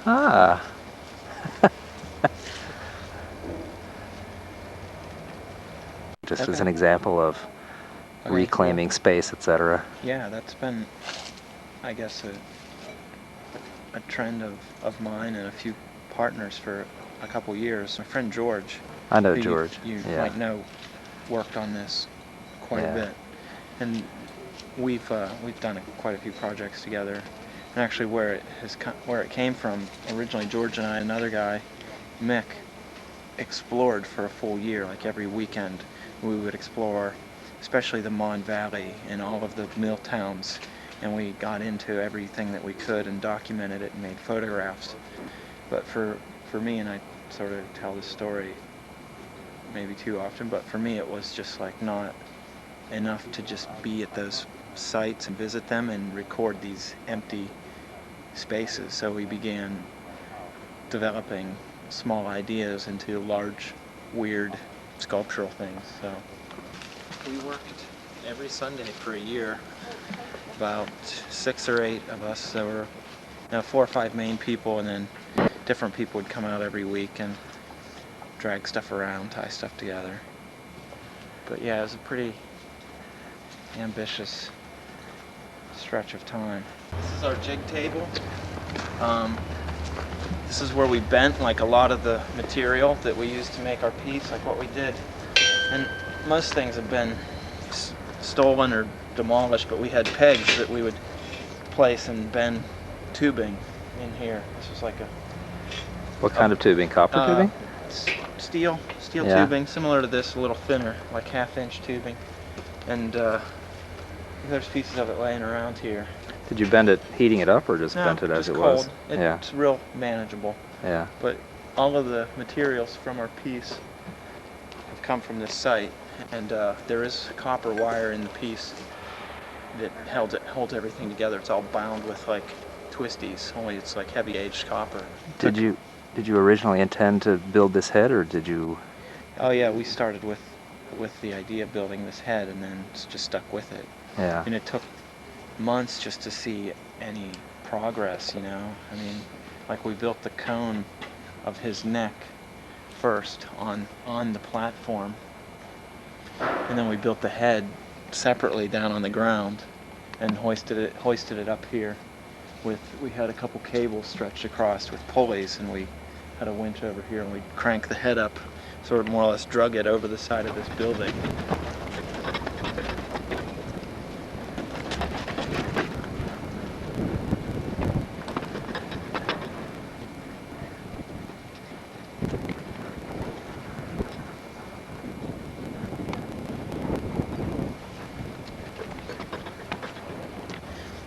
Ah. Just as Okay. an example of Okay, reclaiming yeah. space, etc. Yeah, that's been, I guess, a trend of mine and a few partners for a couple years. My friend George, I know who George. you Yeah. might know, worked on this quite a Yeah. bit, and we've done quite a few projects together. And actually, where it came from originally, George and I, and another guy, Mick, explored for a full year. Like every weekend, we would explore, especially the Mon Valley and all of the mill towns, and we got into everything that we could and documented it and made photographs. But for me, and I sort of tell this story maybe too often, but for me it was just like not enough to just be at those sites and visit them and record these empty spaces. So we began developing small ideas into large, weird sculptural things. So we worked every Sunday for a year. About 6 or 8 of us. There were 4 or 5 main people, and then different people would come out every week and drag stuff around, tie stuff together. But yeah, it was a pretty ambitious stretch of time. This is our jig table. This is where we bent like a lot of the material that we used to make our piece, like what we did. And most things have been stolen or demolished, but we had pegs that we would place and bend tubing in here. This was like What kind of tubing? Copper tubing? steel Yeah. tubing, similar to this, a little thinner, like 1/2 inch tubing. And there's pieces of it laying around here. Did you bend it heating it up or just No, bent it as just it cold. was? Yeah. It's real manageable. Yeah. But all of the materials from our piece have come from this site, and there is copper wire in the piece that holds everything together. It's all bound with like twisties, only it's like heavy aged copper. Did you originally intend to build this head, or did you? Oh yeah, we started with the idea of building this head, and then just stuck with it. Yeah. And it took months just to see any progress, I mean, like we built the cone of his neck first on the platform, and then we built the head separately down on the ground and hoisted it up here we had a couple cables stretched across with pulleys, and we had a winch over here, and we'd crank the head up, sort of more or less drug it over the side of this building.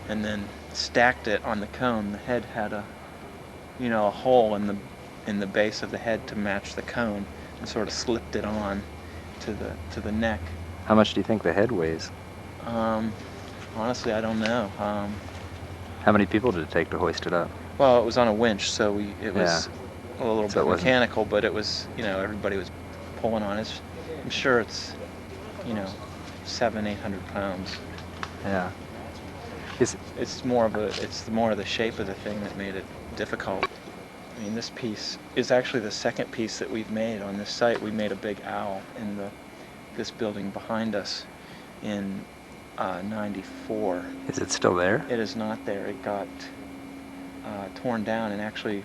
And then stacked it on the cone. The head had a hole in the base of the head to match the cone, and sort of slipped it on to the neck. How much do you think the head weighs? Honestly, I don't know. How many people did it take to hoist it up? Well, it was on a winch, so it was a little So bit it wasn't- mechanical, but it was, everybody was pulling on it. I'm sure it's, 700-800 pounds. Yeah. It's more of the shape of the thing that made it difficult. I mean, this piece is actually the second piece that we've made on this site. We made a big owl in this building behind us in '94. Is it still there? It is not there. It got torn down, and actually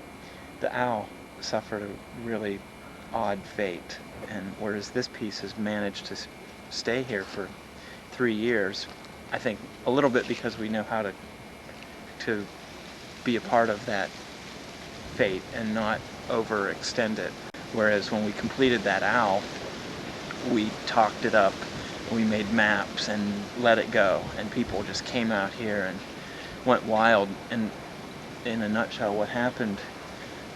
the owl suffered a really odd fate. And whereas this piece has managed to stay here for 3 years, I think a little bit because we know how to be a part of that fate and not overextend it. Whereas when we completed that owl, we talked it up, we made maps and let it go, and people just came out here and went wild. And in a nutshell, what happened,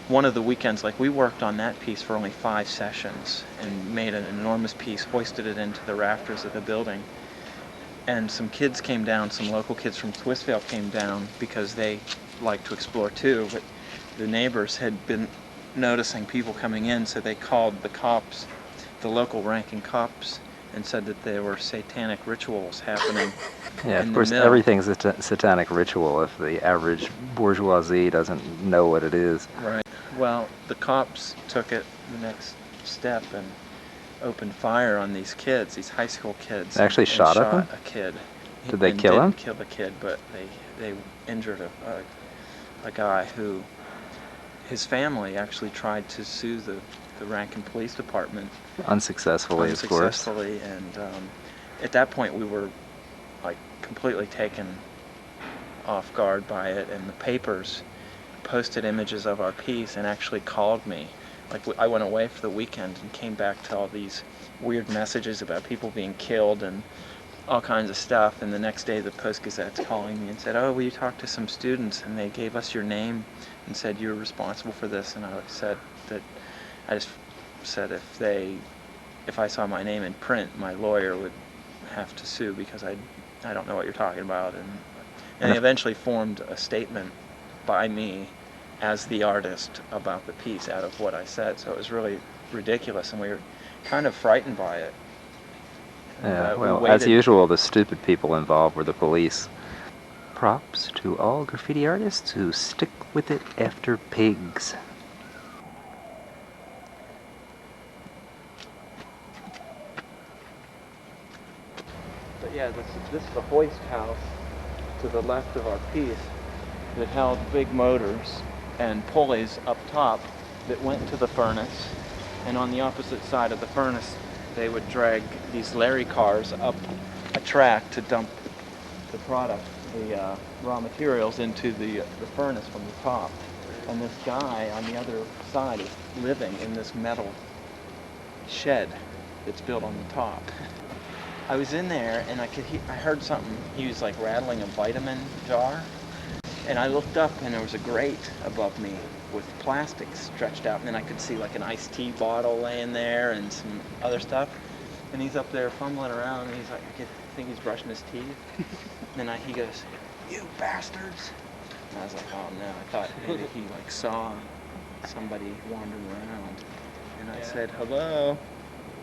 one of the weekends, like we worked on that piece for only 5 sessions and made an enormous piece, hoisted it into the rafters of the building. And some kids came down, some local kids from Swissvale came down because they like to explore too, but the neighbors had been noticing people coming in, so they called the cops, the local ranking cops and said that there were satanic rituals happening Yeah, in of the course, mill. everything's a satanic ritual if the average bourgeoisie doesn't know what it is. Right. Well, the cops took it the next step and opened fire on these kids, these high school kids. They actually and shot at them? a kid. Did they And kill him? didn't kill the kid, but they injured a guy who, his family actually tried to sue the Rankin Police Department Unsuccessfully, of course. unsuccessfully, and at that point we were like completely taken off guard by it, and the papers posted images of our piece and actually called me. Like I went away for the weekend and came back to all these weird messages about people being killed and all kinds of stuff, and the next day the Post-Gazette's calling me and said, oh, will you talk to some students, and they gave us your name and said you were responsible for this. And I said that I just said if I saw my name in print, my lawyer would have to sue because I don't know what you're talking about. And they eventually formed a statement by me as the artist about the piece out of what I said. So it was really ridiculous, and we were kind of frightened by it. Yeah, We well, as waited. usual, the stupid people involved were the police. Props to all graffiti artists who stick with it after pigs. But yeah, this is the hoist house to the left of our piece that held big motors and pulleys up top that went to the furnace. And on the opposite side of the furnace, they would drag these Larry cars up a track to dump the product, the raw materials, into the furnace from the top. And this guy on the other side is living in this metal shed that's built on the top. I was in there and I heard something. He was like rattling a vitamin jar, and I looked up and there was a grate above me with plastic stretched out, and then I could see like an iced tea bottle laying there and some other stuff. And he's up there fumbling around, and he's like, I think he's brushing his teeth. And then he goes, "You bastards!" And I was like, oh no, I thought maybe he like saw somebody wandering around. And I said, hello.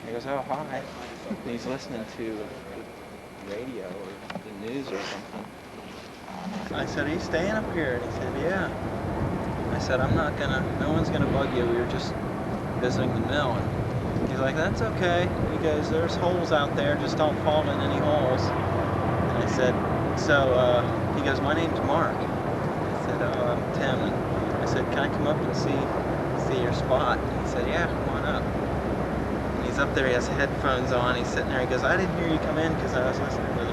He goes, oh, hi. And he's listening to the radio or the news or something. I said, are you staying up here? And he said, yeah. I said, no one's gonna bug you. We were just visiting the mill. And he's like, that's okay. He goes, there's holes out there. Just don't fall in any holes. And I said, so, he goes, my name's Mark. I said, oh, I'm Tim. And I said, can I come up and see your spot? And he said, yeah, come on up. He's up there, he has headphones on, he's sitting there, he goes, I didn't hear you come in because I was listening to the